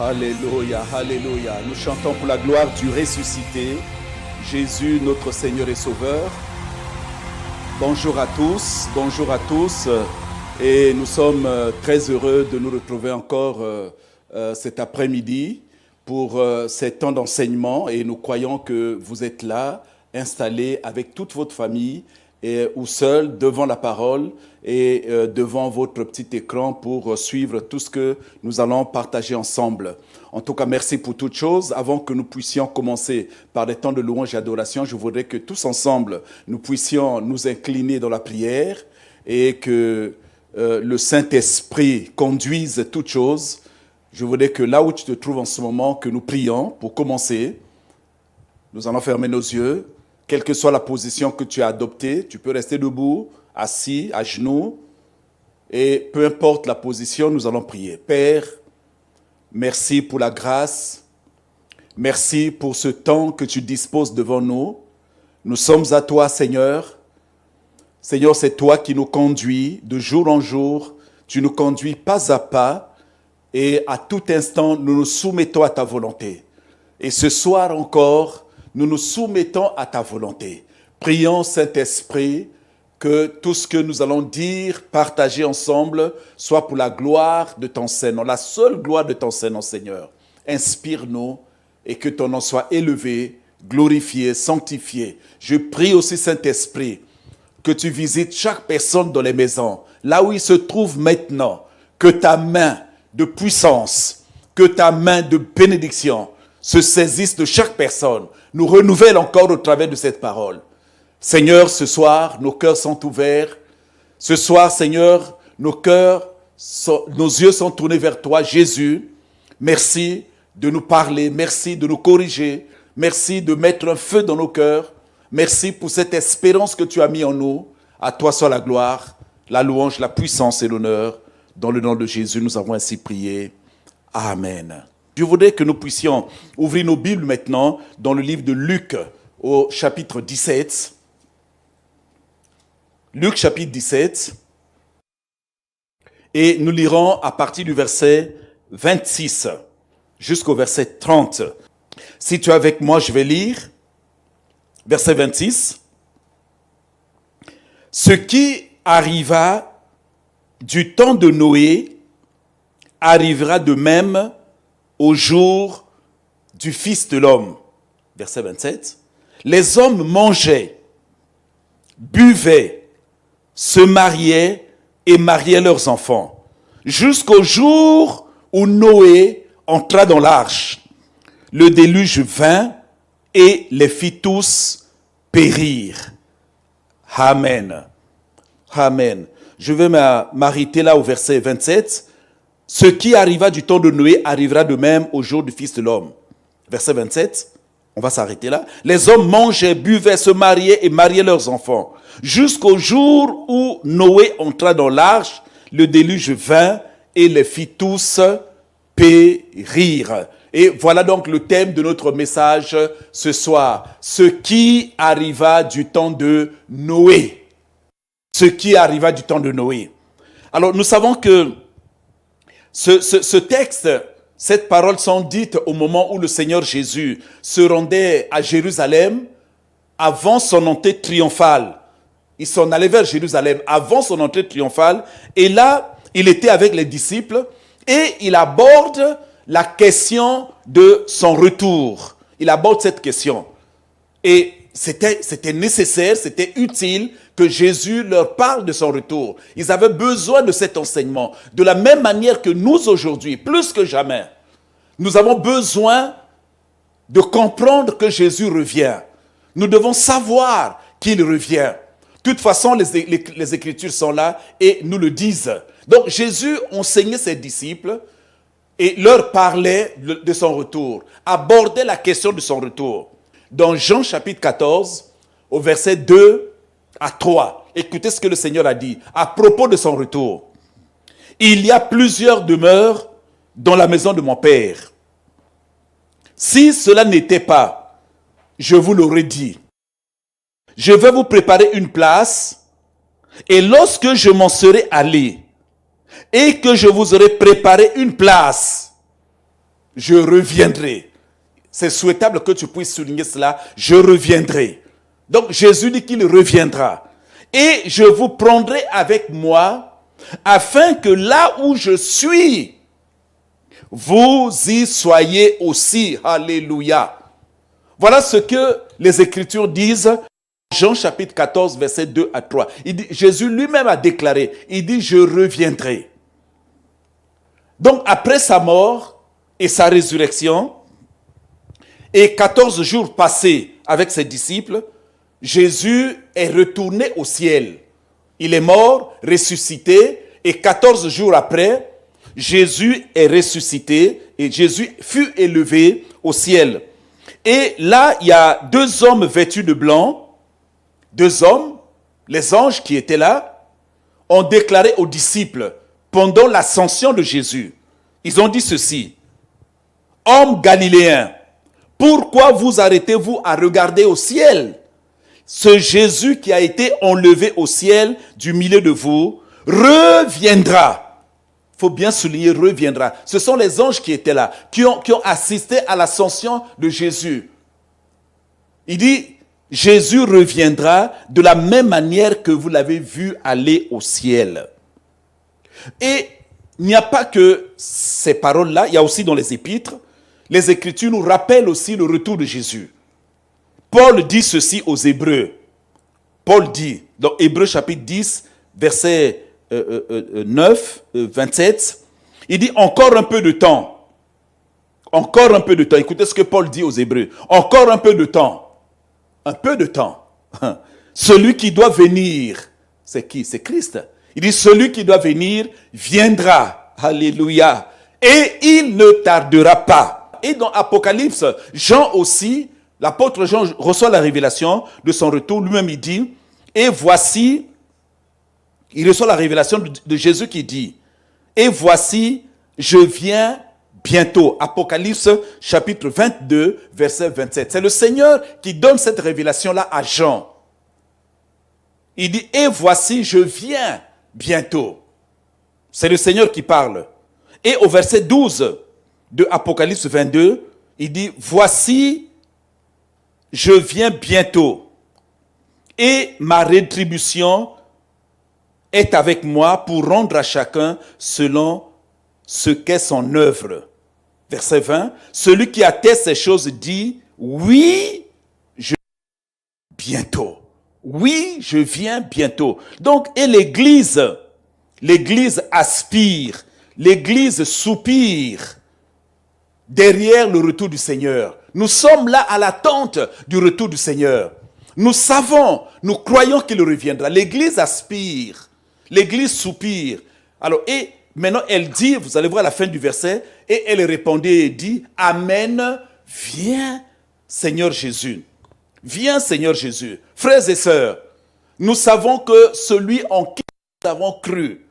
Alléluia, alléluia. Nous chantons pour la gloire du ressuscité, Jésus, notre Seigneur et Sauveur. Bonjour à tous, et nous sommes très heureux de nous retrouver encore cet après-midi pour ces temps d'enseignement, et nous croyons que vous êtes là, installés avec toute votre famille ou seul devant la parole et devant votre petit écran pour suivre tout ce que nous allons partager ensemble. En tout cas, merci pour toutes choses. Avant que nous puissions commencer par des temps de louange et adoration, je voudrais que tous ensemble, nous puissions nous incliner dans la prière et que le Saint-Esprit conduise toutes choses. Je voudrais que là où tu te trouves en ce moment, que nous prions pour commencer. Nous allons fermer nos yeux. Quelle que soit la position que tu as adoptée, tu peux rester debout, assis, à genoux. Et peu importe la position, nous allons prier. Père, merci pour la grâce. Merci pour ce temps que tu disposes devant nous. Nous sommes à toi, Seigneur. Seigneur, c'est toi qui nous conduis de jour en jour. Tu nous conduis pas à pas. Et à tout instant, nous nous soumettons à ta volonté. Et ce soir encore, nous nous soumettons à ta volonté. Prions, Saint-Esprit, que tout ce que nous allons dire, partager ensemble, soit pour la gloire de ton Saint-Nom, la seule gloire de ton Saint-Nom, Seigneur. Inspire-nous et que ton nom soit élevé, glorifié, sanctifié. Je prie aussi, Saint-Esprit, que tu visites chaque personne dans les maisons, là où il se trouve maintenant, que ta main de puissance, que ta main de bénédiction se saisisse de chaque personne, nous renouvelle encore au travers de cette parole. Seigneur, ce soir, nos cœurs sont ouverts. Ce soir, Seigneur, nos yeux sont tournés vers toi, Jésus. Merci de nous parler, merci de nous corriger, merci de mettre un feu dans nos cœurs. Merci pour cette espérance que tu as mis en nous. À toi soit la gloire, la louange, la puissance et l'honneur. Dans le nom de Jésus, nous avons ainsi prié. Amen. Je voudrais que nous puissions ouvrir nos Bibles maintenant dans le livre de Luc au chapitre 17. Luc chapitre 17. Et nous lirons à partir du verset 26 jusqu'au verset 30. Si tu es avec moi, je vais lire verset 26. Ce qui arriva du temps de Noé arrivera de même au jour du Fils de l'homme. Verset 27. Les hommes mangeaient, buvaient, se mariaient et mariaient leurs enfants, jusqu'au jour où Noé entra dans l'arche. Le déluge vint et les fit tous périr. Amen. Amen. Je vais m'arrêter là au verset 27. Ce qui arriva du temps de Noé arrivera de même au jour du Fils de l'homme. Verset 27, on va s'arrêter là. Les hommes mangeaient, buvaient, se mariaient et mariaient leurs enfants. Jusqu'au jour où Noé entra dans l'arche, le déluge vint et les fit tous périr. Et voilà donc le thème de notre message ce soir. Ce qui arriva du temps de Noé. Ce qui arriva du temps de Noé. Alors nous savons que ce texte, cette parole sont dites au moment où le Seigneur Jésus se rendait à Jérusalem avant son entrée triomphale. Il s'en allait vers Jérusalem avant son entrée triomphale. Et là, il était avec les disciples et il aborde la question de son retour. Il aborde cette question. Et c'était nécessaire, c'était utile que Jésus leur parle de son retour. Ils avaient besoin de cet enseignement. De la même manière que nous aujourd'hui, plus que jamais, nous avons besoin de comprendre que Jésus revient. Nous devons savoir qu'il revient. De toute façon, les Écritures sont là et nous le disent. Donc Jésus enseignait ses disciples et leur parlait de son retour, abordait la question de son retour. Dans Jean chapitre 14, au verset 2 à 3, écoutez ce que le Seigneur a dit à propos de son retour. Il y a plusieurs demeures dans la maison de mon Père. Si cela n'était pas, je vous l'aurais dit. Je vais vous préparer une place, et lorsque je m'en serai allé, et que je vous aurai préparé une place, je reviendrai. C'est souhaitable que tu puisses souligner cela. Je reviendrai. Donc Jésus dit qu'il reviendra. Et je vous prendrai avec moi, afin que là où je suis, vous y soyez aussi. Alléluia. Voilà ce que les Écritures disent. Jean chapitre 14, versets 2 à 3. Il dit, Jésus lui-même a déclaré, il dit, je reviendrai. Donc après sa mort et sa résurrection, et 14 jours passés avec ses disciples, Jésus est retourné au ciel. Il est mort, ressuscité, et 14 jours après, Jésus est ressuscité, et Jésus fut élevé au ciel. Et là, il y a deux hommes vêtus de blanc, deux hommes, les anges qui étaient là, ont déclaré aux disciples, pendant l'ascension de Jésus, ils ont dit ceci, « Hommes galiléens, pourquoi vous arrêtez-vous à regarder au ciel? Ce Jésus qui a été enlevé au ciel du milieu de vous, reviendra. » Il faut bien souligner, reviendra. Ce sont les anges qui étaient là, qui ont assisté à l'ascension de Jésus. Il dit, Jésus reviendra de la même manière que vous l'avez vu aller au ciel. Et il n'y a pas que ces paroles-là, il y a aussi dans les épîtres, les Écritures nous rappellent aussi le retour de Jésus. Paul dit ceci aux Hébreux. Paul dit, dans Hébreux chapitre 10, verset 9, 27, il dit encore un peu de temps. Encore un peu de temps. Écoutez ce que Paul dit aux Hébreux. Encore un peu de temps. Un peu de temps. Celui qui doit venir, c'est qui? C'est Christ. Il dit, celui qui doit venir viendra. Alléluia. Et il ne tardera pas. Et dans Apocalypse, Jean aussi, l'apôtre Jean reçoit la révélation de son retour. Lui-même, il dit, et voici, il reçoit la révélation de Jésus qui dit, et voici, je viens bientôt. Apocalypse chapitre 22, verset 27. C'est le Seigneur qui donne cette révélation-là à Jean. Il dit, et voici, je viens bientôt. C'est le Seigneur qui parle. Et au verset 12 de Apocalypse 22, il dit, voici, je viens bientôt. Et ma rétribution est avec moi pour rendre à chacun selon ce qu'est son œuvre. Verset 20, celui qui atteste ces choses dit, oui, je viens bientôt. Oui, je viens bientôt. Donc, et l'Église aspire, l'Église soupire derrière le retour du Seigneur. Nous sommes là à l'attente du retour du Seigneur. Nous savons, nous croyons qu'il reviendra. L'Église aspire, l'Église soupire. Alors, et maintenant elle dit, vous allez voir à la fin du verset, et elle répondait et dit, Amen, viens Seigneur Jésus. Viens Seigneur Jésus. Frères et sœurs, nous savons que celui en qui nous avons cru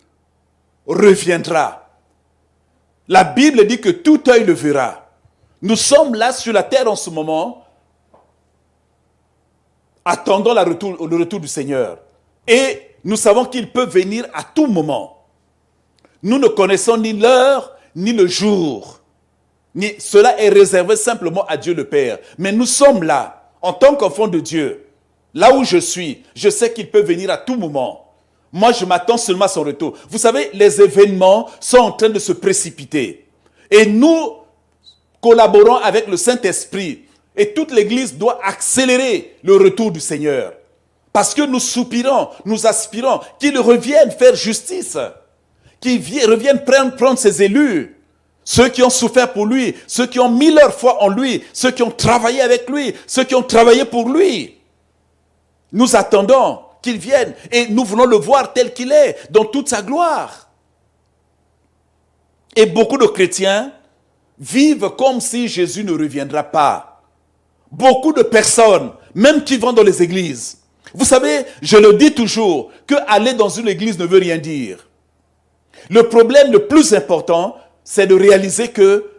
reviendra. La Bible dit que tout œil le verra. Nous sommes là sur la terre en ce moment, attendant le retour du Seigneur. Et nous savons qu'il peut venir à tout moment. Nous ne connaissons ni l'heure, ni le jour. Cela est réservé simplement à Dieu le Père. Mais nous sommes là, en tant qu'enfants de Dieu. Là où je suis, je sais qu'il peut venir à tout moment. Moi, je m'attends seulement à son retour. Vous savez, les événements sont en train de se précipiter. Et nous collaborons avec le Saint-Esprit. Et toute l'Église doit accélérer le retour du Seigneur. Parce que nous soupirons, nous aspirons qu'il revienne faire justice. Qu'il revienne prendre ses élus. Ceux qui ont souffert pour lui, ceux qui ont mis leur foi en lui, ceux qui ont travaillé avec lui, ceux qui ont travaillé pour lui. Nous attendons qu'il vienne et nous voulons le voir tel qu'il est, dans toute sa gloire. Et beaucoup de chrétiens vivent comme si Jésus ne reviendra pas. Beaucoup de personnes, même qui vont dans les églises. Vous savez, je le dis toujours, que aller dans une église ne veut rien dire. Le problème le plus important, c'est de réaliser que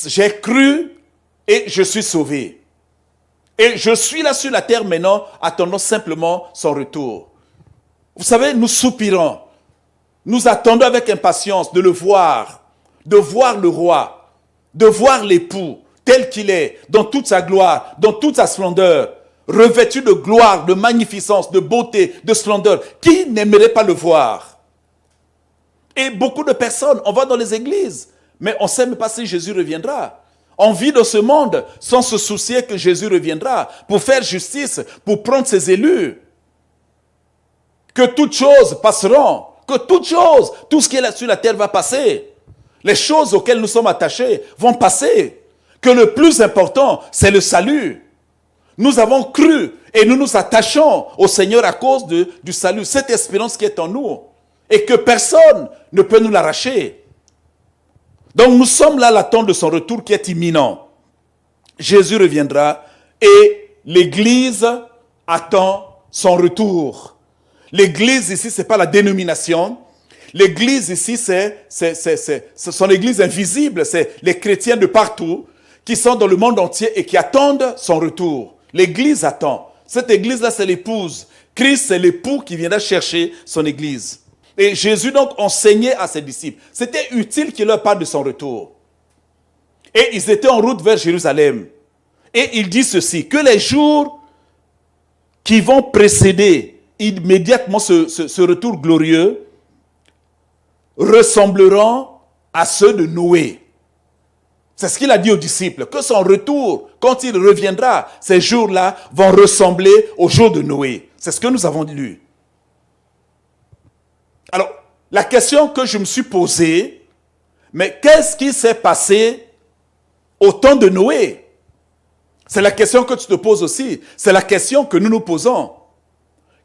j'ai cru et je suis sauvé. Et je suis là sur la terre maintenant, attendant simplement son retour. Vous savez, nous soupirons. Nous attendons avec impatience de le voir, de voir le roi. de voir l'époux tel qu'il est, dans toute sa gloire, dans toute sa splendeur, revêtu de gloire, de magnificence, de beauté, de splendeur. Qui n'aimerait pas le voir? Et beaucoup de personnes, on va dans les églises, mais on ne sait même pas si Jésus reviendra. On vit dans ce monde sans se soucier que Jésus reviendra pour faire justice, pour prendre ses élus. Que toutes choses passeront, que toutes choses, tout ce qui est là sur la terre va passer. Les choses auxquelles nous sommes attachés vont passer. Que le plus important, c'est le salut. Nous avons cru et nous nous attachons au Seigneur à cause du salut, cette espérance qui est en nous. Et que personne ne peut nous l'arracher. Donc nous sommes là à l'attente de son retour qui est imminent. Jésus reviendra et l'Église attend son retour. L'Église ici, ce n'est pas la dénomination. L'Église ici, ce sont l'Église invisible. C'est les chrétiens de partout qui sont dans le monde entier et qui attendent son retour. L'Église attend. Cette Église-là, c'est l'épouse. Christ, c'est l'époux qui viendra chercher son Église. Et Jésus donc enseignait à ses disciples. C'était utile qu'il leur parle de son retour. Et ils étaient en route vers Jérusalem. Et il dit ceci, que les jours qui vont précéder immédiatement ce retour glorieux ressembleront à ceux de Noé. C'est ce qu'il a dit aux disciples, que son retour, quand il reviendra, ces jours-là vont ressembler aux jours de Noé. C'est ce que nous avons lu. Alors, la question que je me suis posée, mais qu'est-ce qui s'est passé au temps de Noé? C'est la question que tu te poses aussi. C'est la question que nous nous posons.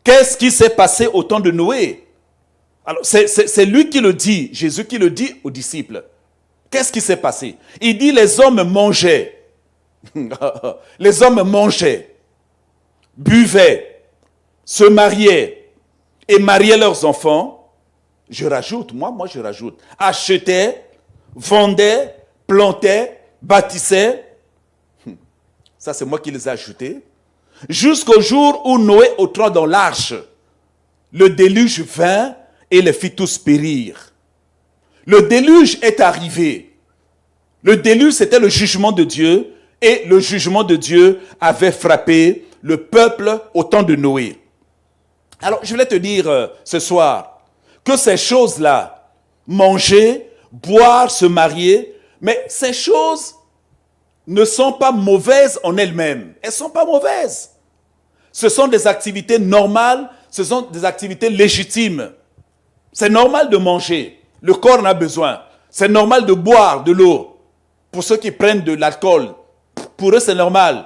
Qu'est-ce qui s'est passé au temps de Noé? Alors, c'est lui qui le dit, Jésus qui le dit aux disciples. Qu'est-ce qui s'est passé? Il dit les hommes mangeaient. Les hommes mangeaient, buvaient, se mariaient et mariaient leurs enfants. Je rajoute, moi je rajoute. Achetaient, vendaient, plantaient, bâtissaient. Ça, c'est moi qui les ai ajoutés. Jusqu'au jour où Noé entra dans l'arche. Le déluge vint et les fit tous périr. Le déluge est arrivé. Le déluge, c'était le jugement de Dieu. Et le jugement de Dieu avait frappé le peuple au temps de Noé. Alors, je voulais te dire ce soir que ces choses-là, manger, boire, se marier, mais ces choses ne sont pas mauvaises en elles-mêmes. Elles ne sont pas mauvaises. Ce sont des activités normales, ce sont des activités légitimes. C'est normal de manger, le corps en a besoin. C'est normal de boire de l'eau. Pour ceux qui prennent de l'alcool, pour eux c'est normal.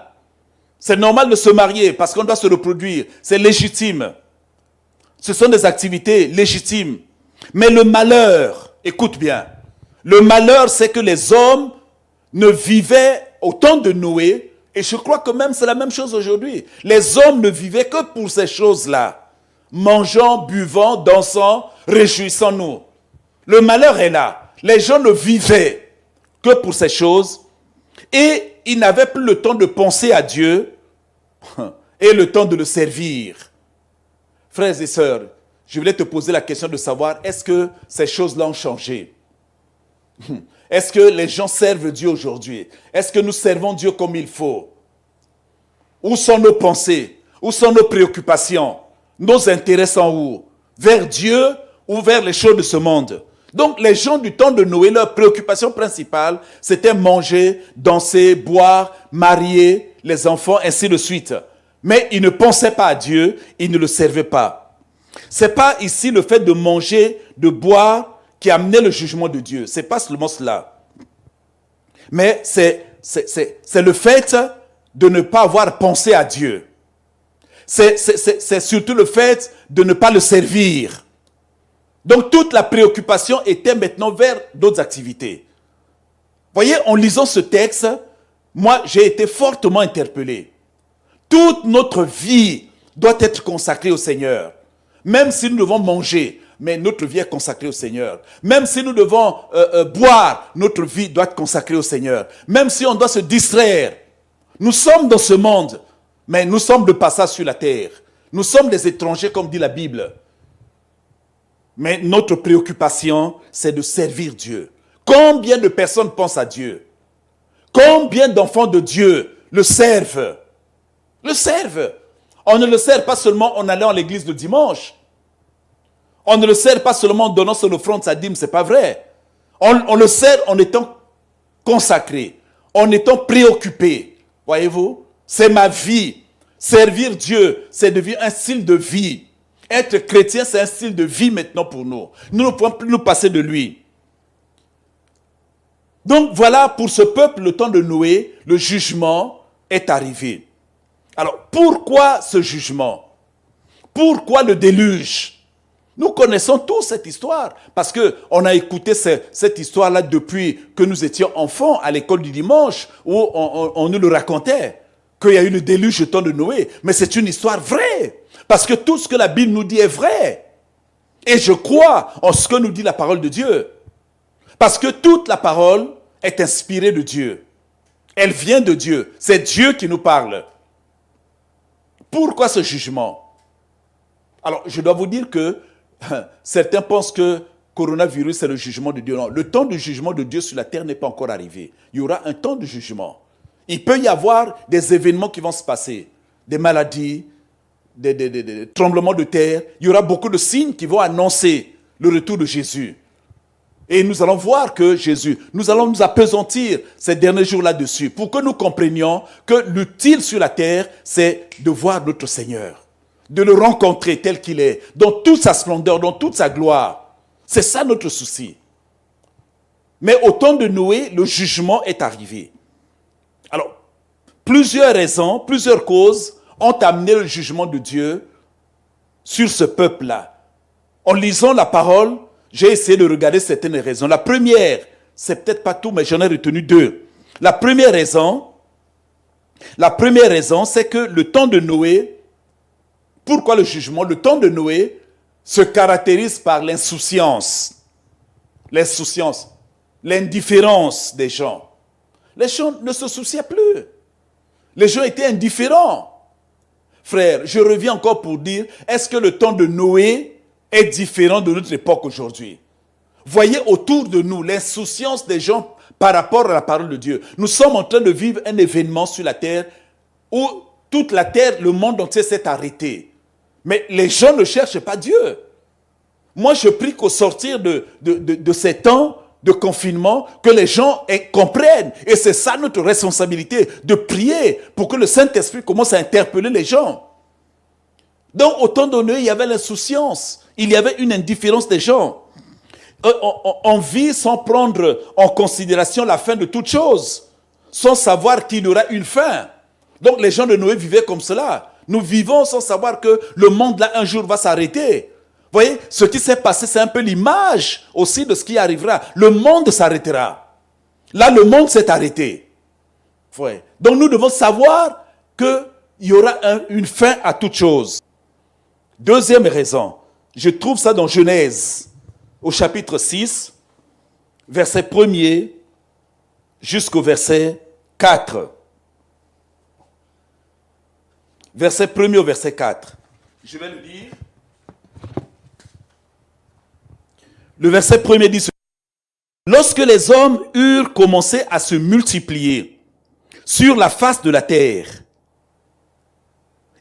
C'est normal de se marier parce qu'on doit se reproduire. C'est légitime. Ce sont des activités légitimes. Mais le malheur, écoute bien, le malheur c'est que les hommes ne vivaient au temps de Noé, et je crois que même c'est la même chose aujourd'hui. Les hommes ne vivaient que pour ces choses-là. Mangeant, buvant, dansant, réjouissant-nous. Le malheur est là. Les gens ne vivaient que pour ces choses et ils n'avaient plus le temps de penser à Dieu et le temps de le servir. Frères et sœurs, je voulais te poser la question de savoir, est-ce que ces choses-là ont changé? Est-ce que les gens servent Dieu aujourd'hui? Est-ce que nous servons Dieu comme il faut? Où sont nos pensées? Où sont nos préoccupations? Nos intérêts sont où? Vers Dieu ou vers les choses de ce monde? Donc les gens du temps de Noé, leur préoccupation principale, c'était manger, danser, boire, marier les enfants, ainsi de suite. Mais ils ne pensaient pas à Dieu, ils ne le servaient pas. Ce n'est pas ici le fait de manger, de boire qui amenait le jugement de Dieu. Ce n'est pas seulement cela. Mais c'est le fait de ne pas avoir pensé à Dieu. C'est surtout le fait de ne pas le servir. Donc toute la préoccupation était maintenant vers d'autres activités. Voyez, en lisant ce texte, moi j'ai été fortement interpellé. Toute notre vie doit être consacrée au Seigneur. Même si nous devons manger, mais notre vie est consacrée au Seigneur. Même si nous devons boire, notre vie doit être consacrée au Seigneur. Même si on doit se distraire. Nous sommes dans ce monde, mais nous sommes de passage sur la terre. Nous sommes des étrangers, comme dit la Bible. Mais notre préoccupation, c'est de servir Dieu. Combien de personnes pensent à Dieu? Combien d'enfants de Dieu le servent? Le servent. On ne le sert pas seulement en allant à l'église le dimanche. On ne le sert pas seulement en donnant son offrande, sa dîme, ce n'est pas vrai. On le sert en étant consacré, en étant préoccupé. Voyez-vous? C'est ma vie. Servir Dieu, c'est devenu un style de vie. Être chrétien, c'est un style de vie maintenant pour nous. Nous ne pouvons plus nous passer de lui. Donc voilà, pour ce peuple, le temps de Noé, le jugement est arrivé. Alors, pourquoi ce jugement? Pourquoi le déluge? Nous connaissons tous cette histoire, parce qu'on a écouté cette histoire-là depuis que nous étions enfants à l'école du dimanche, où on nous le racontait, qu'il y a eu le déluge au temps de Noé. Mais c'est une histoire vraie, parce que tout ce que la Bible nous dit est vrai. Et je crois en ce que nous dit la parole de Dieu. Parce que toute la parole est inspirée de Dieu. Elle vient de Dieu. C'est Dieu qui nous parle. Pourquoi ce jugement? Alors, je dois vous dire que certains pensent que coronavirus, c'est le jugement de Dieu. Non, le temps du jugement de Dieu sur la terre n'est pas encore arrivé. Il y aura un temps de jugement. Il peut y avoir des événements qui vont se passer, des maladies, des tremblements de terre. Il y aura beaucoup de signes qui vont annoncer le retour de Jésus. Et nous allons voir que Jésus, nous allons nous appesantir ces derniers jours là-dessus pour que nous comprenions que l'utile sur la terre, c'est de voir notre Seigneur, de le rencontrer tel qu'il est, dans toute sa splendeur, dans toute sa gloire. C'est ça notre souci. Mais au temps de Noé, le jugement est arrivé. Alors, plusieurs raisons, plusieurs causes ont amené le jugement de Dieu sur ce peuple-là. En lisant la parole, j'ai essayé de regarder certaines raisons. La première, c'est peut-être pas tout, mais j'en ai retenu deux. La première raison, c'est que le temps de Noé, pourquoi le jugement? Le temps de Noé se caractérise par l'insouciance, l'indifférence des gens. Les gens ne se souciaient plus. Les gens étaient indifférents. Frère, je reviens encore pour dire, est-ce que le temps de Noé est différent de notre époque aujourd'hui? Voyez autour de nous l'insouciance des gens par rapport à la parole de Dieu. Nous sommes en train de vivre un événement sur la terre où toute la terre, le monde entier s'est arrêté. Mais les gens ne cherchent pas Dieu. Moi, je prie qu'au sortir de ces temps de confinement, que les gens comprennent. Et c'est ça notre responsabilité, de prier pour que le Saint-Esprit commence à interpeller les gens. Donc, au temps donné, il y avait l'insouciance. Il y avait une indifférence des gens. On vit sans prendre en considération la fin de toute chose, sans savoir qu'il y aura une fin. Donc, les gens de Noé vivaient comme cela. Nous vivons sans savoir que le monde, là, un jour, va s'arrêter. Vous voyez, ce qui s'est passé, c'est un peu l'image aussi de ce qui arrivera. Le monde s'arrêtera. Là, le monde s'est arrêté. Ouais. Donc, nous devons savoir qu'il y aura une fin à toute chose. Deuxième raison, je trouve ça dans Genèse, au chapitre 6, verset 1er jusqu'au verset 4. Verset 1er au verset 4. Je vais le lire. Le verset 1er dit ceci. Lorsque les hommes eurent commencé à se multiplier sur la face de la terre,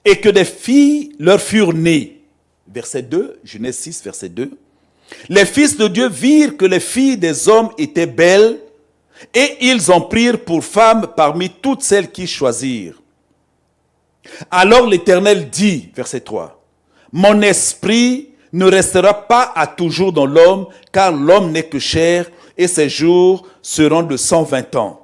et que des filles leur furent nées. Verset 2, Genèse 6, verset 2. Les fils de Dieu virent que les filles des hommes étaient belles, et ils en prirent pour femmes parmi toutes celles qu'ils choisirent. Alors l'Éternel dit, verset 3, « Mon esprit ne restera pas à toujours dans l'homme, car l'homme n'est que chair, et ses jours seront de 120 ans. »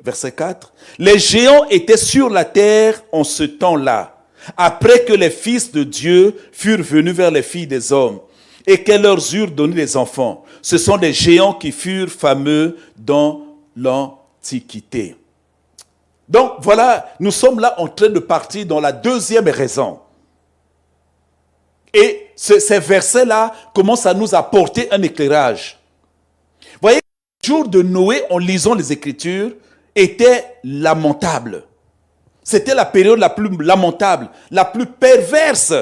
Verset 4. Les géants étaient sur la terre en ce temps-là, après que les fils de Dieu furent venus vers les filles des hommes, et qu'elles leur eurent donné des enfants. Ce sont des géants qui furent fameux dans l'Antiquité. Donc voilà, nous sommes là en train de partir dans la deuxième raison. Et ces versets-là commencent à nous apporter un éclairage. Vous voyez, le jour de Noé, en lisant les Écritures, était lamentable. C'était la période la plus lamentable, la plus perverse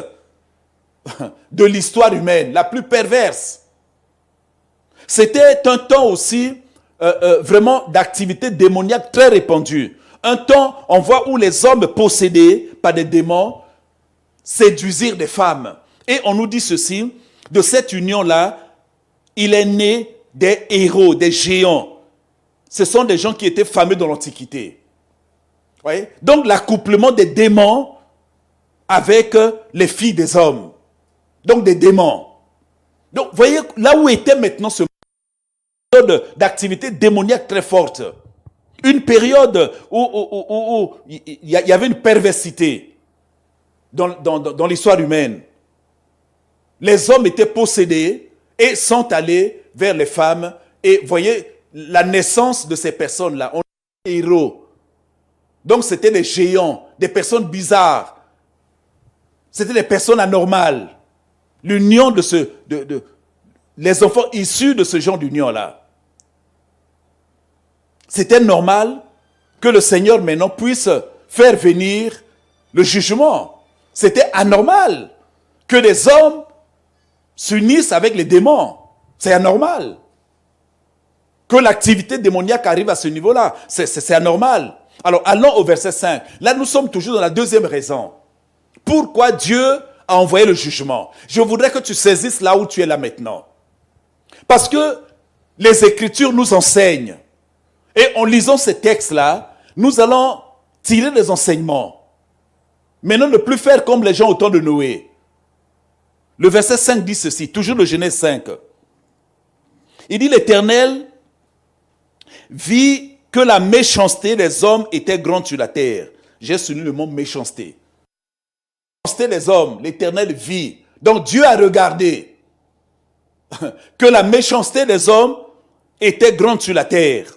de l'histoire humaine, la plus perverse. C'était un temps aussi vraiment d'activités démoniaques très répandues. Un temps, on voit où les hommes possédés par des démons séduisirent des femmes. Et on nous dit ceci, de cette union-là, il est né des héros, des géants. Ce sont des gens qui étaient fameux dans l'Antiquité. Voyez? Donc l'accouplement des démons avec les filles des hommes. Donc des démons. Donc vous voyez là où était maintenant ce période d'activité démoniaque très forte. Une période où il y avait une perversité dans l'histoire humaine. Les hommes étaient possédés et sont allés vers les femmes. Et voyez, la naissance de ces personnes-là, on est des héros. Donc c'était des géants, des personnes bizarres. C'était des personnes anormales. L'union de les enfants issus de ce genre d'union-là. C'était normal que le Seigneur maintenant puisse faire venir le jugement. C'était anormal que les hommes s'unissent avec les démons. C'est anormal. Que l'activité démoniaque arrive à ce niveau-là, c'est anormal. Alors allons au verset 5. Là nous sommes toujours dans la deuxième raison. Pourquoi Dieu a envoyé le jugement? Je voudrais que tu saisisses là où tu es là maintenant. Parce que les Écritures nous enseignent. Et en lisant ces textes-là, nous allons tirer des enseignements. Maintenant, ne plus faire comme les gens au temps de Noé. Le verset 5 dit ceci, toujours le Genèse 5. Il dit, l'Éternel vit que la méchanceté des hommes était grande sur la terre. J'ai souligné le mot méchanceté. La méchanceté des hommes, l'Éternel vit. Donc Dieu a regardé que la méchanceté des hommes était grande sur la terre.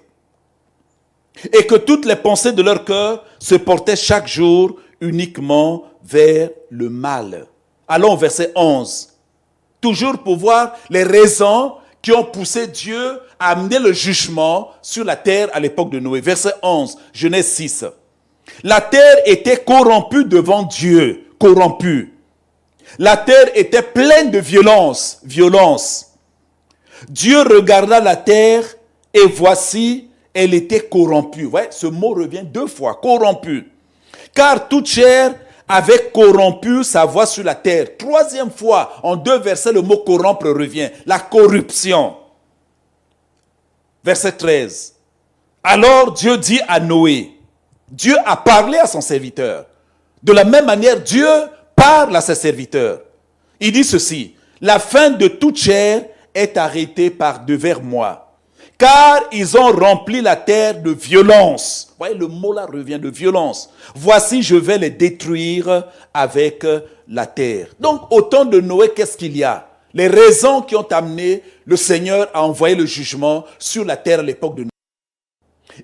Et que toutes les pensées de leur cœur se portaient chaque jour uniquement vers le mal. Allons au verset 11. Toujours pour voir les raisons qui ont poussé Dieu à amener le jugement sur la terre à l'époque de Noé. Verset 11, Genèse 6. La terre était corrompue devant Dieu, corrompue. La terre était pleine de violence, violence. Dieu regarda la terre et voici, elle était corrompue. Ouais, ce mot revient deux fois, corrompue. Car toute chair avait corrompu sa voie sur la terre. Troisième fois, en deux versets, le mot corrompre revient. La corruption. Verset 13. Alors Dieu dit à Noé, Dieu a parlé à son serviteur. De la même manière, Dieu parle à ses serviteurs. Il dit ceci, la fin de toute chair est arrêtée par devers moi. Car ils ont rempli la terre de violence. Vous voyez, le mot là revient de violence. Voici, je vais les détruire avec la terre. Donc, au temps de Noé, qu'est-ce qu'il y a? Les raisons qui ont amené le Seigneur à envoyer le jugement sur la terre à l'époque de Noé.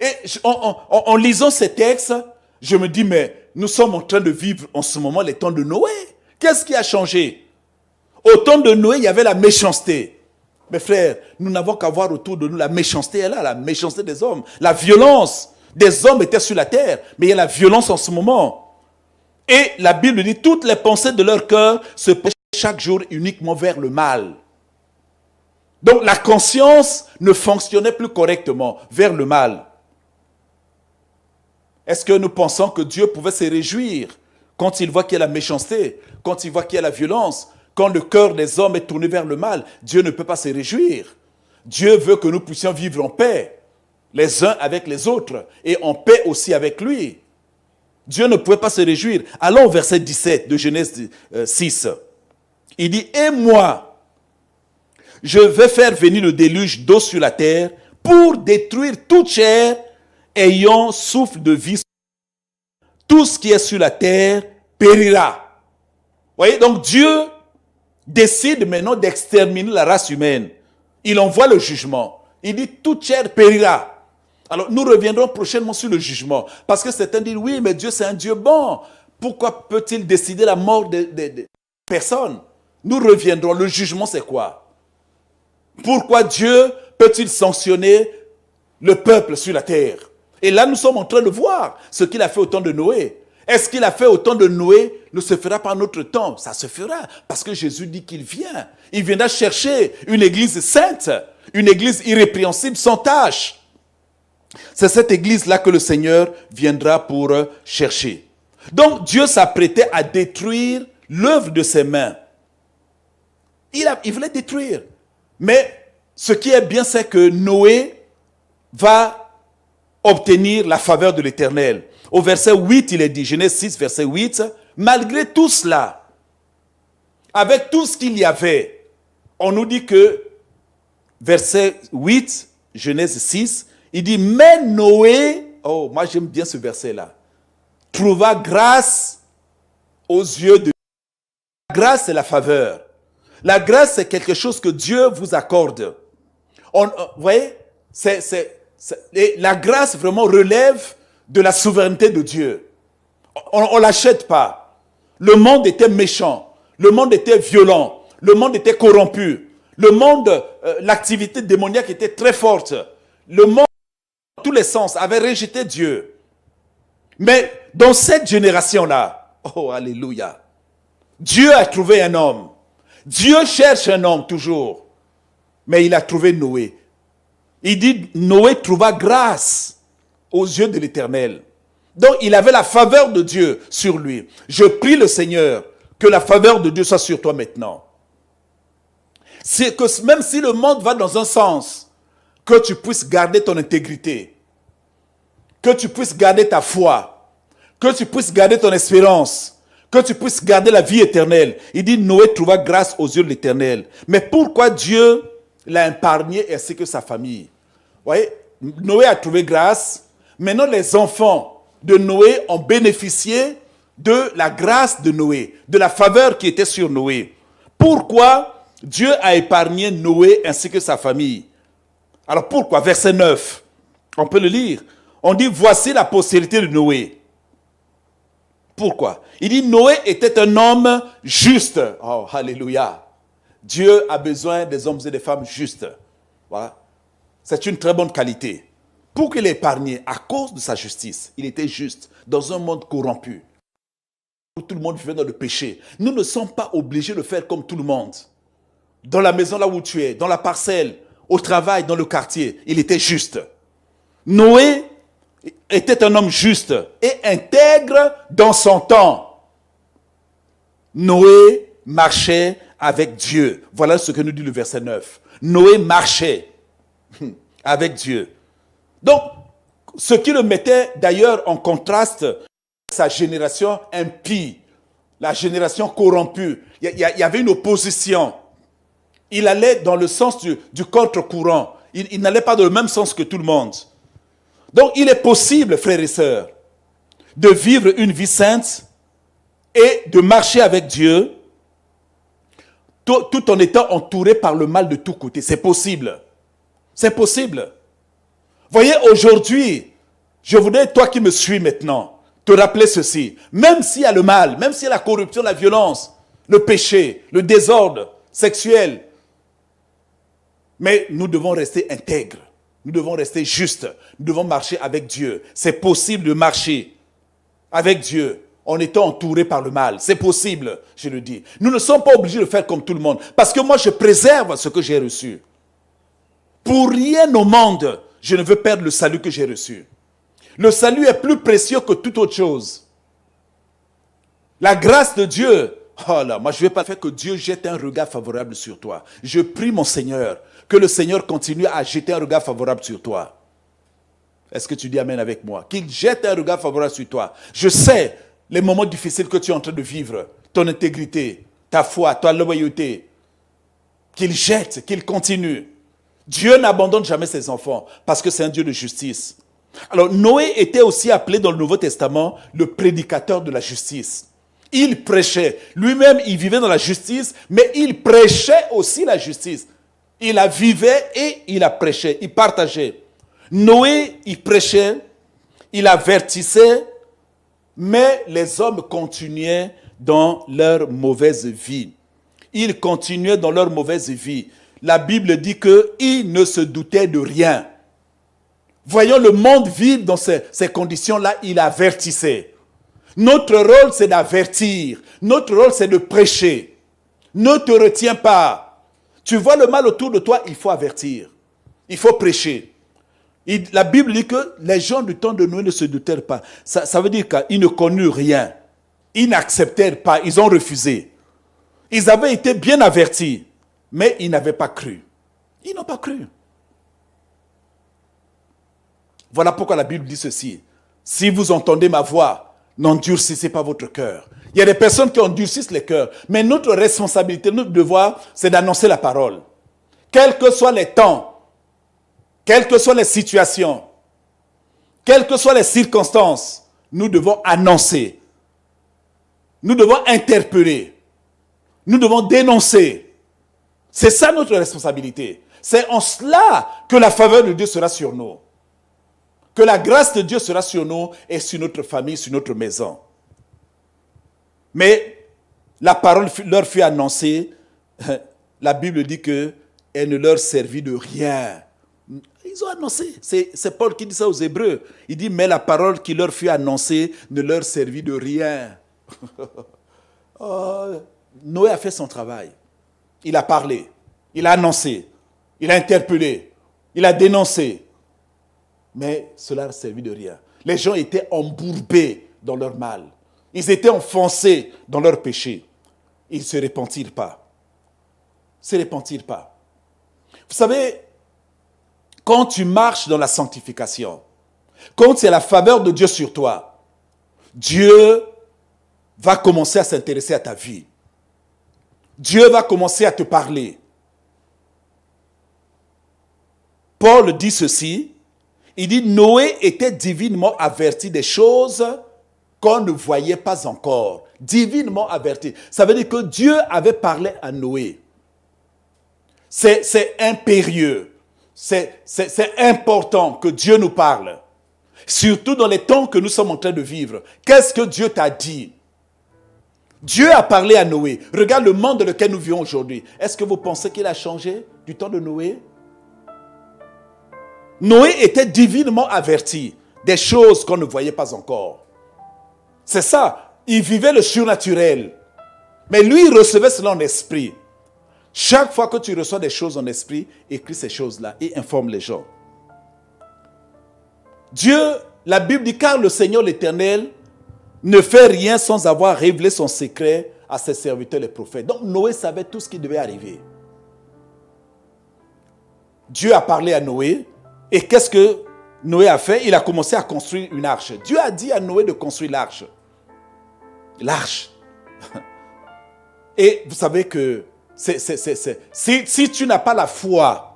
Et en lisant ces textes, je me dis, mais nous sommes en train de vivre en ce moment les temps de Noé. Qu'est-ce qui a changé? Au temps de Noé, il y avait la méchanceté. Mes frères, nous n'avons qu'à voir autour de nous la méchanceté est là, la méchanceté des hommes. La violence des hommes était sur la terre, mais il y a la violence en ce moment. Et la Bible dit, toutes les pensées de leur cœur se penchent chaque jour uniquement vers le mal. Donc la conscience ne fonctionnait plus correctement vers le mal. Est-ce que nous pensons que Dieu pouvait se réjouir quand il voit qu'il y a la méchanceté, quand il voit qu'il y a la violence? Quand le cœur des hommes est tourné vers le mal, Dieu ne peut pas se réjouir. Dieu veut que nous puissions vivre en paix, les uns avec les autres, et en paix aussi avec lui. Dieu ne pouvait pas se réjouir. Allons au verset 17 de Genèse 6. Il dit, et moi, je vais faire venir le déluge d'eau sur la terre pour détruire toute chair ayant souffle de vie. Tout ce qui est sur la terre périra. Vous voyez, donc Dieu décide maintenant d'exterminer la race humaine. Il envoie le jugement. Il dit, toute chair périra. Alors, nous reviendrons prochainement sur le jugement. Parce que certains disent, oui, mais Dieu, c'est un Dieu bon. Pourquoi peut-il décider la mort de personnes? Nous reviendrons. Le jugement, c'est quoi? Pourquoi Dieu peut-il sanctionner le peuple sur la terre? Et là, nous sommes en train de voir ce qu'il a fait au temps de Noé. Est-ce qu'il a fait au temps de Noé ne se fera pas en notre temps? Ça se fera, parce que Jésus dit qu'il vient. Il viendra chercher une église sainte, une église irrépréhensible, sans tache. C'est cette église-là que le Seigneur viendra pour chercher. Donc Dieu s'apprêtait à détruire l'œuvre de ses mains. Il voulait détruire. Mais ce qui est bien, c'est que Noé va obtenir la faveur de l'Éternel. Au verset 8, il est dit, Genèse 6, verset 8, malgré tout cela, avec tout ce qu'il y avait, on nous dit que, verset 8, Genèse 6, il dit, mais Noé, oh, moi j'aime bien ce verset-là, trouva grâce aux yeux de Dieu. La grâce, c'est la faveur. La grâce, c'est quelque chose que Dieu vous accorde. Vous voyez, la grâce vraiment relève de la souveraineté de Dieu. On ne l'achète pas. Le monde était méchant. Le monde était violent. Le monde était corrompu. Le monde, l'activité démoniaque était très forte. Le monde, dans tous les sens, avait rejeté Dieu. Mais dans cette génération-là, oh, alléluia, Dieu a trouvé un homme. Dieu cherche un homme toujours. Mais il a trouvé Noé. Il dit, Noé trouva grâce aux yeux de l'Éternel. Donc, il avait la faveur de Dieu sur lui. Je prie le Seigneur que la faveur de Dieu soit sur toi maintenant. C'est que même si le monde va dans un sens, que tu puisses garder ton intégrité, que tu puisses garder ta foi, que tu puisses garder ton espérance, que tu puisses garder la vie éternelle. Il dit, Noé trouva grâce aux yeux de l'Éternel. Mais pourquoi Dieu l'a épargné ainsi que sa famille? Vous voyez, Noé a trouvé grâce. Maintenant, les enfants de Noé ont bénéficié de la grâce de Noé, de la faveur qui était sur Noé. Pourquoi Dieu a épargné Noé ainsi que sa famille? Alors pourquoi? Verset 9, on peut le lire. On dit, voici la postérité de Noé. Pourquoi? Il dit, Noé était un homme juste. Oh, alléluia. Dieu a besoin des hommes et des femmes justes. Voilà. C'est une très bonne qualité. Pour qu'il ait épargné, à cause de sa justice, il était juste dans un monde corrompu, où tout le monde vivait dans le péché. Nous ne sommes pas obligés de faire comme tout le monde. Dans la maison là où tu es, dans la parcelle, au travail, dans le quartier, il était juste. Noé était un homme juste et intègre dans son temps. Noé marchait avec Dieu. Voilà ce que nous dit le verset 9. Noé marchait avec Dieu. Donc, ce qui le mettait d'ailleurs en contraste avec sa génération impie, la génération corrompue. Il y avait une opposition. Il allait dans le sens du contre-courant. Il n'allait pas dans le même sens que tout le monde. Donc, il est possible, frères et sœurs, de vivre une vie sainte et de marcher avec Dieu tout en étant entouré par le mal de tous côtés. C'est possible. C'est possible. Voyez, aujourd'hui, je voudrais, toi qui me suis maintenant, te rappeler ceci. Même s'il y a le mal, même s'il y a la corruption, la violence, le péché, le désordre sexuel, mais nous devons rester intègres. Nous devons rester justes. Nous devons marcher avec Dieu. C'est possible de marcher avec Dieu en étant entouré par le mal. C'est possible, je le dis. Nous ne sommes pas obligés de faire comme tout le monde. Parce que moi, je préserve ce que j'ai reçu. Pour rien au monde, je ne veux perdre le salut que j'ai reçu. Le salut est plus précieux que toute autre chose. La grâce de Dieu, oh là, moi je ne vais pas faire que Dieu jette un regard favorable sur toi. Je prie mon Seigneur, que le Seigneur continue à jeter un regard favorable sur toi. Est-ce que tu dis amen avec moi? Qu'il jette un regard favorable sur toi. Je sais les moments difficiles que tu es en train de vivre, ton intégrité, ta foi, ta loyauté. Qu'il jette, qu'il continue. Dieu n'abandonne jamais ses enfants parce que c'est un Dieu de justice. Alors Noé était aussi appelé dans le Nouveau Testament le prédicateur de la justice. Il prêchait. Lui-même, il vivait dans la justice, mais il prêchait aussi la justice. Il la vivait et il la prêchait. Il partageait. Noé, il prêchait, il avertissait, mais les hommes continuaient dans leur mauvaise vie. Ils continuaient dans leur mauvaise vie. La Bible dit qu'ils ne se doutaient de rien. Voyons le monde vivre dans ces conditions-là, il avertissait. Notre rôle, c'est d'avertir. Notre rôle, c'est de prêcher. Ne te retiens pas. Tu vois le mal autour de toi, il faut avertir. Il faut prêcher. La Bible dit que les gens du temps de Noé ne se doutèrent pas. Ça veut dire qu'ils ne connurent rien. Ils n'acceptèrent pas, ils ont refusé. Ils avaient été bien avertis, mais ils n'avaient pas cru. Ils n'ont pas cru. Voilà pourquoi la Bible dit ceci. Si vous entendez ma voix, n'endurcissez pas votre cœur. Il y a des personnes qui endurcissent les cœurs, mais notre responsabilité, notre devoir, c'est d'annoncer la parole. Quels que soient les temps, quelles que soient les situations, quelles que soient les circonstances, nous devons annoncer. Nous devons interpeller. Nous devons dénoncer. C'est ça notre responsabilité. C'est en cela que la faveur de Dieu sera sur nous. Que la grâce de Dieu sera sur nous et sur notre famille, sur notre maison. Mais la parole leur fut annoncée. La Bible dit qu'elle ne leur servit de rien. Ils ont annoncé. C'est Paul qui dit ça aux Hébreux. Il dit, mais la parole qui leur fut annoncée ne leur servit de rien. Oh, Noé a fait son travail. Il a parlé. Il a annoncé. Il a interpellé. Il a dénoncé. Mais cela n'a servi de rien. Les gens étaient embourbés dans leur mal. Ils étaient enfoncés dans leur péché. Ils ne se repentirent pas. Se repentirent pas. Vous savez, quand tu marches dans la sanctification, quand il y a la faveur de Dieu sur toi, Dieu va commencer à s'intéresser à ta vie. Dieu va commencer à te parler. Paul dit ceci, il dit, Noé était divinement averti des choses qu'on ne voyait pas encore. Divinement averti. Ça veut dire que Dieu avait parlé à Noé. C'est impérieux. C'est important que Dieu nous parle. Surtout dans les temps que nous sommes en train de vivre. Qu'est-ce que Dieu t'a dit? Dieu a parlé à Noé. Regarde le monde dans lequel nous vivons aujourd'hui. Est-ce que vous pensez qu'il a changé du temps de Noé? Noé était divinement averti des choses qu'on ne voyait pas encore. C'est ça. Il vivait le surnaturel. Mais lui, il recevait cela en esprit. Chaque fois que tu reçois des choses en esprit, écris ces choses-là et informe les gens. Dieu, la Bible dit, car le Seigneur l'Éternel ne fait rien sans avoir révélé son secret à ses serviteurs les prophètes. Donc Noé savait tout ce qui devait arriver. Dieu a parlé à Noé. Et qu'est-ce que Noé a fait? Il a commencé à construire une arche. Dieu a dit à Noé de construire l'arche. L'arche. Et vous savez que si tu n'as pas la foi,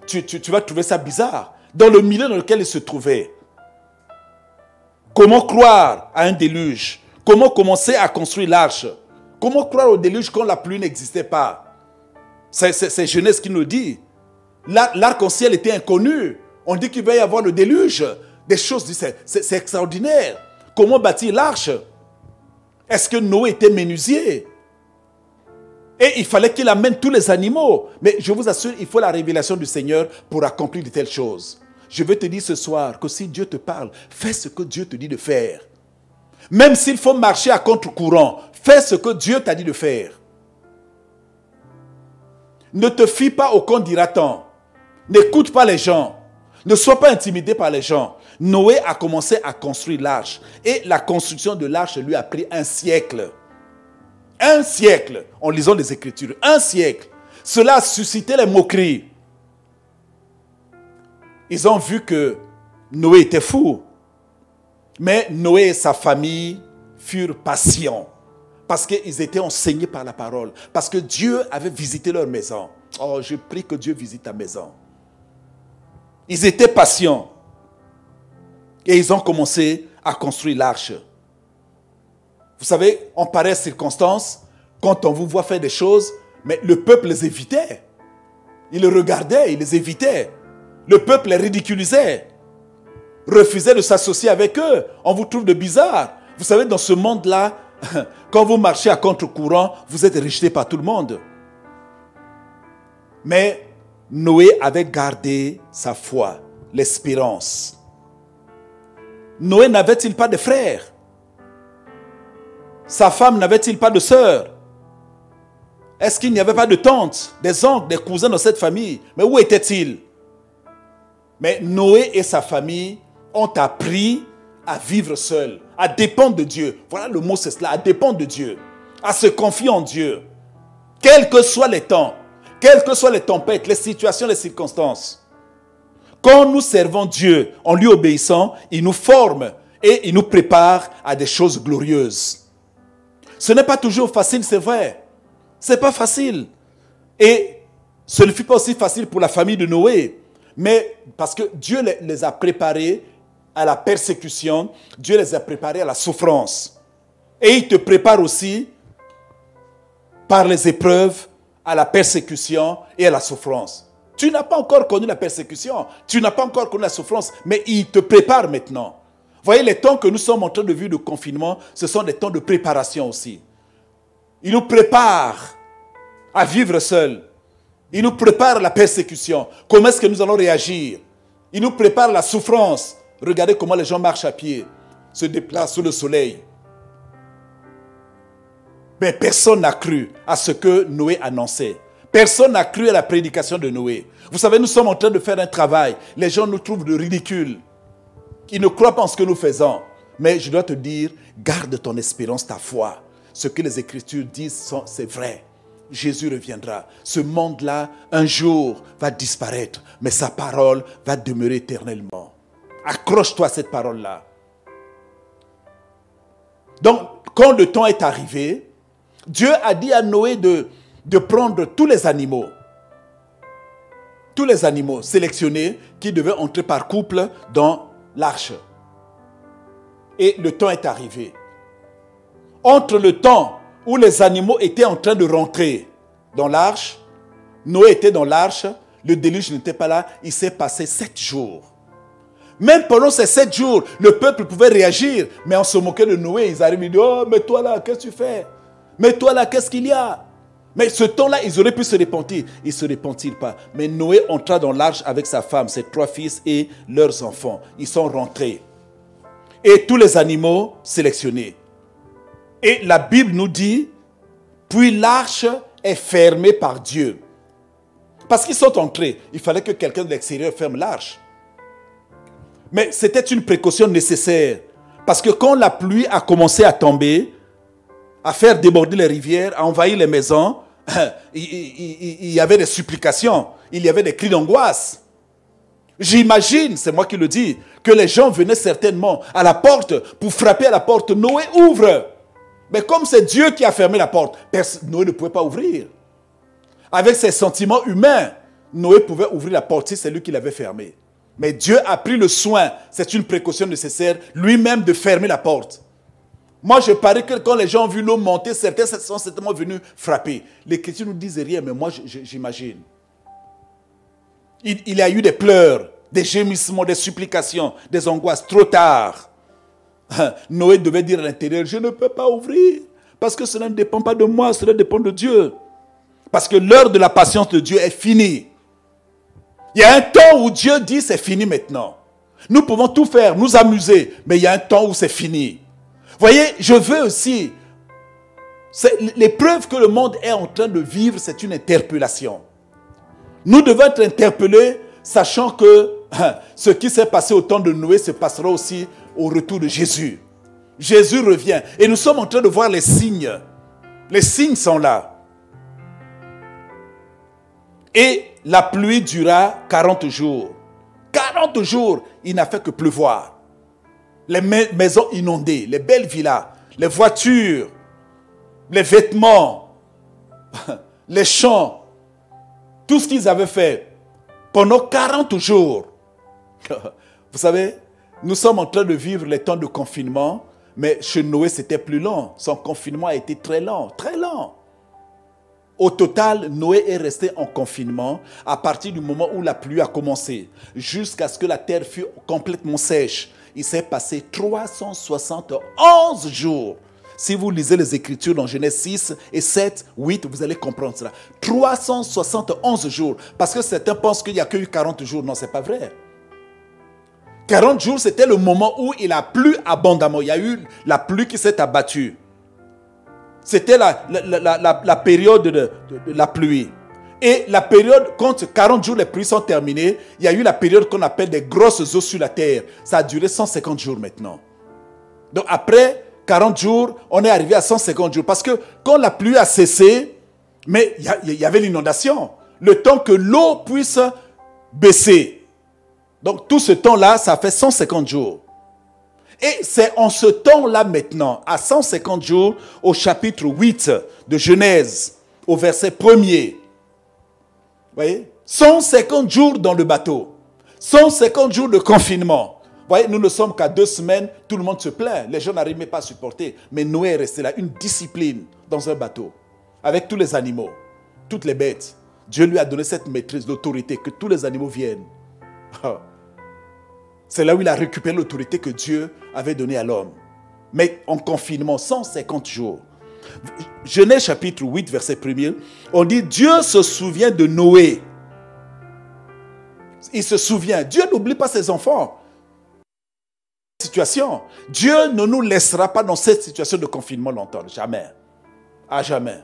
tu vas trouver ça bizarre. Dans le milieu dans lequel il se trouvait. Comment croire à un déluge? Comment commencer à construire l'arche? Comment croire au déluge quand la pluie n'existait pas? C'est Genèse qui nous dit. L'arc-en-ciel était inconnu. On dit qu'il va y avoir le déluge. Des choses, c'est extraordinaire. Comment bâtir l'arche? Est-ce que Noé était menuisier? Et il fallait qu'il amène tous les animaux. Mais je vous assure, il faut la révélation du Seigneur pour accomplir de telles choses. Je veux te dire ce soir que si Dieu te parle, fais ce que Dieu te dit de faire. Même s'il faut marcher à contre-courant, fais ce que Dieu t'a dit de faire. Ne te fie pas au qu'on dira-t-on. N'écoute pas les gens. Ne sois pas intimidé par les gens. Noé a commencé à construire l'arche. Et la construction de l'arche lui a pris un siècle. Un siècle, en lisant les Écritures. Un siècle. Cela a suscité les moqueries. Ils ont vu que Noé était fou. Mais Noé et sa famille furent patients. Parce qu'ils étaient enseignés par la parole. Parce que Dieu avait visité leur maison. Oh, je prie que Dieu visite ta maison. Ils étaient patients. Et ils ont commencé à construire l'arche. Vous savez, en pareille circonstance, quand on vous voit faire des choses, mais le peuple les évitait. Il les regardait, il les évitait. Le peuple les ridiculisait. Refusait de s'associer avec eux. On vous trouve de bizarre. Vous savez, dans ce monde-là, quand vous marchez à contre-courant, vous êtes rejeté par tout le monde. Mais Noé avait gardé sa foi, l'espérance. Noé n'avait-il pas de frères? Sa femme n'avait-il pas de sœurs? Est-ce qu'il n'y avait pas de tantes, des oncles, des cousins dans cette famille? Mais où étaient-ils? Mais Noé et sa famille ont appris à vivre seuls, à dépendre de Dieu. Voilà le mot, c'est cela, à dépendre de Dieu, à se confier en Dieu. Quels que soient les temps, quelles que soient les tempêtes, les situations, les circonstances. Quand nous servons Dieu en lui obéissant, il nous forme et il nous prépare à des choses glorieuses. Ce n'est pas toujours facile, c'est vrai. Ce n'est pas facile. Et ce ne fut pas aussi facile pour la famille de Noé. Mais parce que Dieu les a préparés à la persécution, Dieu les a préparés à la souffrance. Et il te prépare aussi par les épreuves à la persécution et à la souffrance. Tu n'as pas encore connu la persécution, tu n'as pas encore connu la souffrance, mais il te prépare maintenant. Voyez, les temps que nous sommes en train de vivre de confinement, ce sont des temps de préparation aussi. Il nous prépare à vivre seul. Il nous prépare à la persécution. Comment est-ce que nous allons réagir? Il nous prépare à la souffrance. Regardez comment les gens marchent à pied, se déplacent sous le soleil. Mais personne n'a cru à ce que Noé annonçait. Personne n'a cru à la prédication de Noé. Vous savez, nous sommes en train de faire un travail. Les gens nous trouvent de ridicules. Ils ne croient pas en ce que nous faisons. Mais je dois te dire, garde ton espérance, ta foi. Ce que les Écritures disent, c'est vrai. Jésus reviendra. Ce monde-là, un jour, va disparaître. Mais sa parole va demeurer éternellement. Accroche-toi à cette parole-là. Donc, quand le temps est arrivé, Dieu a dit à Noé de prendre tous les animaux sélectionnés qui devaient entrer par couple dans l'arche. Et le temps est arrivé. Entre le temps où les animaux étaient en train de rentrer dans l'arche, Noé était dans l'arche, le déluge n'était pas là, il s'est passé 7 jours. Même pendant ces 7 jours, le peuple pouvait réagir, mais on se moquait de Noé. Ils arrivent, ils disent, oh, mais toi là, qu'est-ce que tu fais? Mais toi là, qu'est-ce qu'il y a? Mais ce temps-là, ils auraient pu se repentir. Ils ne se repentirent pas. Mais Noé entra dans l'arche avec sa femme, ses 3 fils et leurs enfants. Ils sont rentrés. Et tous les animaux sélectionnés. Et la Bible nous dit, puis l'arche est fermée par Dieu. Parce qu'ils sont entrés. Il fallait que quelqu'un de l'extérieur ferme l'arche. Mais c'était une précaution nécessaire. Parce que quand la pluie a commencé à tomber, à faire déborder les rivières, à envahir les maisons, il y avait des supplications, il y avait des cris d'angoisse. J'imagine, c'est moi qui le dis, que les gens venaient certainement à la porte pour frapper à la porte. Noé ouvre. Mais comme c'est Dieu qui a fermé la porte, Noé ne pouvait pas ouvrir. Avec ses sentiments humains, Noé pouvait ouvrir la porte si c'est lui qui l'avait fermée. Mais Dieu a pris le soin, c'est une précaution nécessaire, lui-même de fermer la porte. Moi, je parie que quand les gens ont vu l'eau monter, certains sont certainement venus frapper. L'Écriture ne nous disent rien, mais moi, j'imagine. Il y a eu des pleurs, des gémissements, des supplications, des angoisses. Trop tard. Noé devait dire à l'intérieur, je ne peux pas ouvrir, parce que cela ne dépend pas de moi, cela dépend de Dieu. Parce que l'heure de la patience de Dieu est finie. Il y a un temps où Dieu dit, c'est fini maintenant. Nous pouvons tout faire, nous amuser, mais il y a un temps où c'est fini. Voyez, je veux aussi, l'épreuve que le monde est en train de vivre, c'est une interpellation. Nous devons être interpellés, sachant que ce qui s'est passé au temps de Noé se passera aussi au retour de Jésus. Jésus revient et nous sommes en train de voir les signes. Les signes sont là. Et la pluie dura 40 jours. 40 jours, il n'a fait que pleuvoir. Les maisons inondées, les belles villas, les voitures, les vêtements, les champs, tout ce qu'ils avaient fait pendant 40 jours. Vous savez, nous sommes en train de vivre les temps de confinement, mais chez Noé, c'était plus lent. Son confinement a été très lent, très lent. Au total, Noé est resté en confinement à partir du moment où la pluie a commencé, jusqu'à ce que la terre fût complètement sèche. Il s'est passé 371 jours. Si vous lisez les Écritures dans Genèse 6 et 7, 8, vous allez comprendre cela. 371 jours. Parce que certains pensent qu'il n'y a que eu 40 jours. Non, ce n'est pas vrai. 40 jours, c'était le moment où il a plu abondamment. Il y a eu la pluie qui s'est abattue. C'était la période de la pluie. Et la période, quand 40 jours les pluies sont terminées, il y a eu la période qu'on appelle des grosses eaux sur la terre. Ça a duré 150 jours maintenant. Donc après 40 jours, on est arrivé à 150 jours. Parce que quand la pluie a cessé, mais il y avait l'inondation. Le temps que l'eau puisse baisser. Donc tout ce temps-là, ça fait 150 jours. Et c'est en ce temps-là maintenant, à 150 jours, au chapitre 8 de Genèse, au verset 1er. Vous voyez, 150 jours dans le bateau. 150 jours de confinement. Vous voyez, nous ne sommes qu'à 2 semaines, tout le monde se plaint. Les gens n'arrivent même pas à supporter. Mais Noé est resté là, une discipline dans un bateau, avec tous les animaux, toutes les bêtes. Dieu lui a donné cette maîtrise, l'autorité, que tous les animaux viennent. C'est là où il a récupéré l'autorité que Dieu avait donnée à l'homme. Mais en confinement, 150 jours. Genèse chapitre 8, verset 1er, on dit Dieu se souvient de Noé. Il se souvient. Dieu n'oublie pas ses enfants. Situation. Dieu ne nous laissera pas dans cette situation de confinement longtemps. Jamais. À jamais.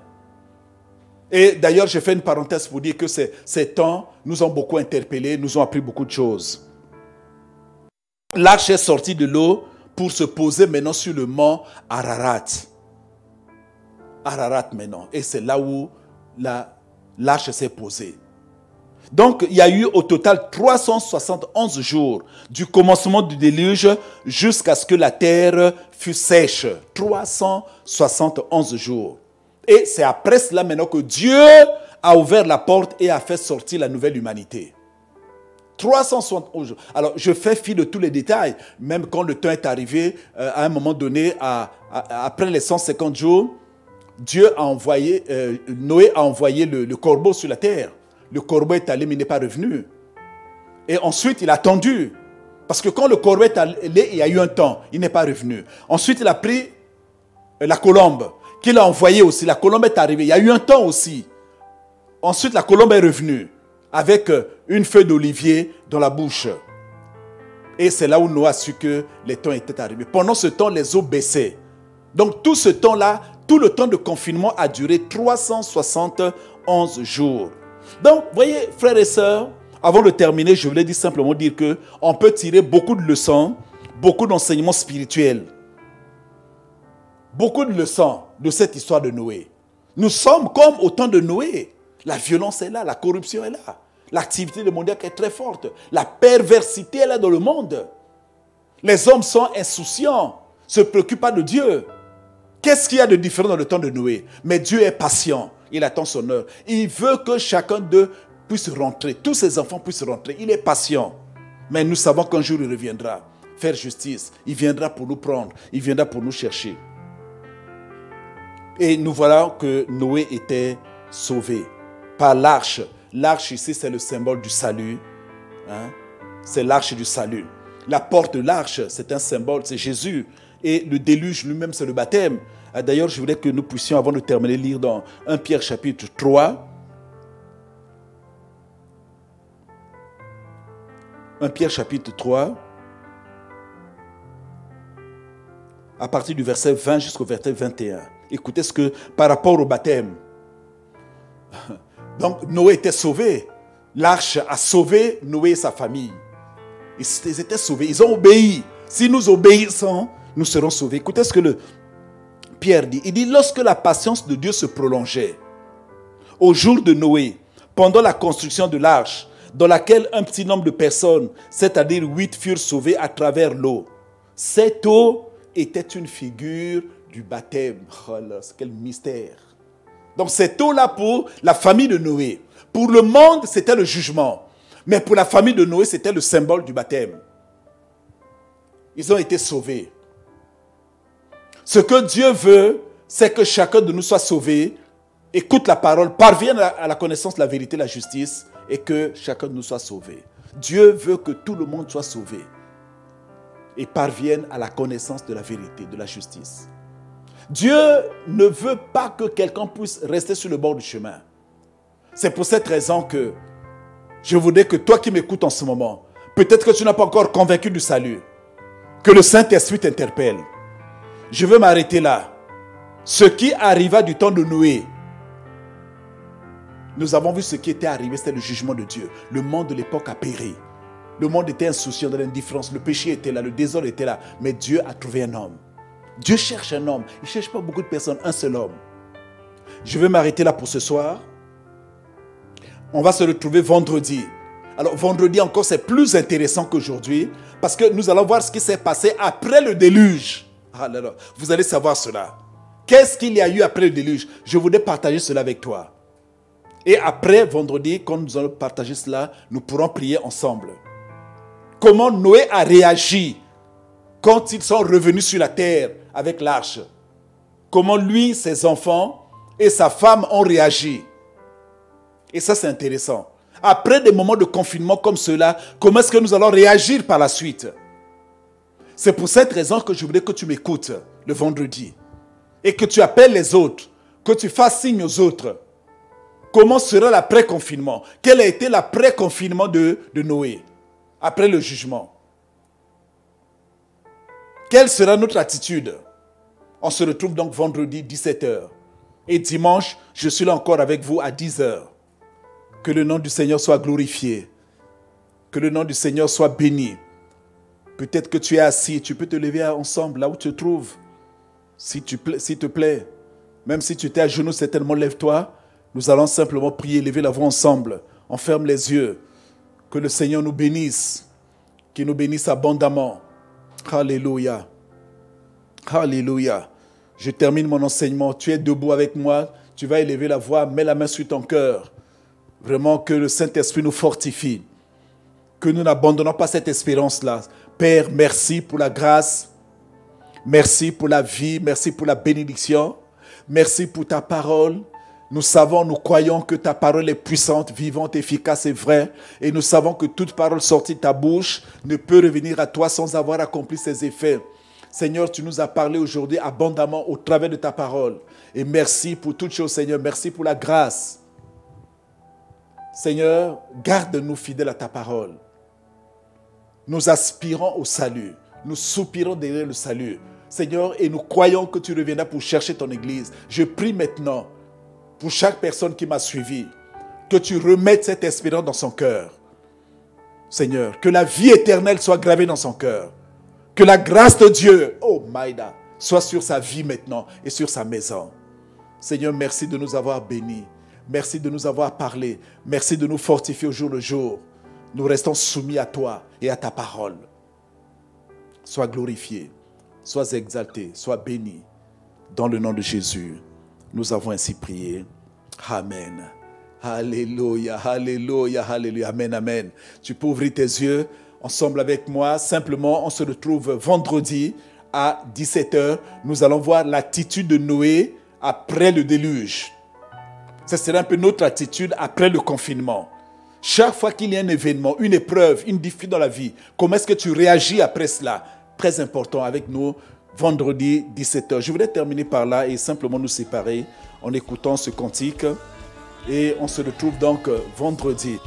Et d'ailleurs, j'ai fait une parenthèse pour dire que ces temps nous ont beaucoup interpellés, nous ont appris beaucoup de choses. L'arche est sortie de l'eau pour se poser maintenant sur le mont Ararat. Ararat maintenant. Et c'est là où l'arche s'est posée. Donc, il y a eu au total 371 jours du commencement du déluge jusqu'à ce que la terre fût sèche. 371 jours. Et c'est après cela maintenant que Dieu a ouvert la porte et a fait sortir la nouvelle humanité. 371 jours. Alors, je fais fi de tous les détails. Même quand le temps est arrivé, à un moment donné, après les 150 jours, Noé a envoyé le corbeau sur la terre. Le corbeau est allé, mais il n'est pas revenu. Et ensuite, il a attendu. Parce que quand le corbeau est allé, il y a eu un temps. Il n'est pas revenu. Ensuite, il a pris la colombe, qu'il a envoyée aussi. La colombe est arrivée. Il y a eu un temps aussi. Ensuite, la colombe est revenue avec une feuille d'olivier dans la bouche. Et c'est là où Noé a su que les temps étaient arrivés. Pendant ce temps, les eaux baissaient. Donc, tout ce temps-là, tout le temps de confinement a duré 371 jours. Donc, voyez, frères et sœurs, avant de terminer, je voulais simplement dire qu'on peut tirer beaucoup de leçons, beaucoup d'enseignements spirituels. Beaucoup de leçons de cette histoire de Noé. Nous sommes comme au temps de Noé. La violence est là, la corruption est là. L'activité démoniaque est très forte. La perversité est là dans le monde. Les hommes sont insouciants, ne se préoccupent pas de Dieu. Qu'est-ce qu'il y a de différent dans le temps de Noé? Mais Dieu est patient. Il attend son heure. Il veut que chacun d'eux puisse rentrer. Tous ses enfants puissent rentrer. Il est patient. Mais nous savons qu'un jour il reviendra faire justice. Il viendra pour nous prendre. Il viendra pour nous chercher. Et nous voilà que Noé était sauvé par l'arche. L'arche ici, c'est le symbole du salut. Hein? C'est l'arche du salut. La porte de l'arche, c'est un symbole, c'est Jésus. Et le déluge lui-même, c'est le baptême. D'ailleurs, je voulais que nous puissions, avant de terminer, lire dans 1 Pierre chapitre 3. 1 Pierre chapitre 3. À partir du verset 20 jusqu'au verset 21. Écoutez ce que, par rapport au baptême. Donc, Noé était sauvé. L'arche a sauvé Noé et sa famille. Ils étaient sauvés. Ils ont obéi. Si nous obéissons, nous serons sauvés. Écoutez ce que Pierre dit. Il dit, lorsque la patience de Dieu se prolongeait, au jour de Noé, pendant la construction de l'arche, dans laquelle un petit nombre de personnes, c'est-à-dire 8, furent sauvées à travers l'eau. Cette eau était une figure du baptême. Oh là, quel mystère. Donc cette eau-là pour la famille de Noé. Pour le monde, c'était le jugement. Mais pour la famille de Noé, c'était le symbole du baptême. Ils ont été sauvés. Ce que Dieu veut, c'est que chacun de nous soit sauvé, écoute la parole, parvienne à la connaissance de la vérité, la justice, et que chacun de nous soit sauvé. Dieu veut que tout le monde soit sauvé et parvienne à la connaissance de la vérité, de la justice. Dieu ne veut pas que quelqu'un puisse rester sur le bord du chemin. C'est pour cette raison que je voudrais que toi qui m'écoutes en ce moment, peut-être que tu n'as pas encore convaincu du salut, que le Saint-Esprit t'interpelle. Je veux m'arrêter là. Ce qui arriva du temps de Noé Nous avons vu ce qui était arrivé, c'était le jugement de Dieu. Le monde de l'époque a péri. Le monde était insouciant de l'indifférence. Le péché était là, le désordre était là. Mais Dieu a trouvé un homme. Dieu cherche un homme. Il ne cherche pas beaucoup de personnes, un seul homme. Je vais m'arrêter là pour ce soir. On va se retrouver vendredi. Alors vendredi encore, c'est plus intéressant qu'aujourd'hui parce que nous allons voir ce qui s'est passé après le déluge. Ah là là, vous allez savoir cela. Qu'est-ce qu'il y a eu après le déluge? Je voudrais partager cela avec toi. Et après, vendredi, quand nous allons partager cela, nous pourrons prier ensemble. Comment Noé a réagi quand ils sont revenus sur la terre avec l'arche. Comment lui, ses enfants et sa femme ont réagi. Et ça, c'est intéressant. Après des moments de confinement comme cela, comment est-ce que nous allons réagir par la suite? C'est pour cette raison que je voudrais que tu m'écoutes le vendredi. Et que tu appelles les autres. Que tu fasses signe aux autres. Comment sera l'après-confinement? Quel a été l'après-confinement de Noé? Après le jugement. Quelle sera notre attitude? On se retrouve donc vendredi 17h. Et dimanche, je suis là encore avec vous à 10h. Que le nom du Seigneur soit glorifié. Que le nom du Seigneur soit béni. Peut-être que tu es assis, tu peux te lever ensemble là où tu te trouves. S'il te plaît. Même si tu étais à genoux, certainement lève-toi. Nous allons simplement prier, lever la voix ensemble. On ferme les yeux. Que le Seigneur nous bénisse. Qu'il nous bénisse abondamment. Alléluia. Alléluia. Je termine mon enseignement. Tu es debout avec moi. Tu vas élever la voix. Mets la main sur ton cœur. Vraiment que le Saint-Esprit nous fortifie. Que nous n'abandonnons pas cette espérance-là. Père, merci pour la grâce. Merci pour la vie. Merci pour la bénédiction. Merci pour ta parole. Nous savons, nous croyons que ta parole est puissante, vivante, efficace et vraie. Et nous savons que toute parole sortie de ta bouche ne peut revenir à toi sans avoir accompli ses effets. Seigneur, tu nous as parlé aujourd'hui abondamment au travers de ta parole. Et merci pour toutes choses, Seigneur. Merci pour la grâce. Seigneur, garde-nous fidèles à ta parole. Nous aspirons au salut. Nous soupirons derrière le salut. Seigneur, et nous croyons que tu reviendras pour chercher ton Église. Je prie maintenant pour chaque personne qui m'a suivi, que tu remettes cette espérance dans son cœur. Seigneur, que la vie éternelle soit gravée dans son cœur. Que la grâce de Dieu, oh Maïda, soit sur sa vie maintenant et sur sa maison. Seigneur, merci de nous avoir bénis. Merci de nous avoir parlé. Merci de nous fortifier au jour le jour. Nous restons soumis à toi et à ta parole. Sois glorifié, sois exalté, sois béni. Dans le nom de Jésus, nous avons ainsi prié. Amen. Alléluia, alléluia, alléluia. Amen, amen. Tu peux ouvrir tes yeux ensemble avec moi. Simplement, on se retrouve vendredi à 17h. Nous allons voir l'attitude de Noé après le déluge. Ce sera un peu notre attitude après le confinement. Chaque fois qu'il y a un événement, une épreuve, une difficulté dans la vie, comment est-ce que tu réagis après cela? Très important avec nous, vendredi 17h. Je voudrais terminer par là et simplement nous séparer en écoutant ce cantique. Et on se retrouve donc vendredi.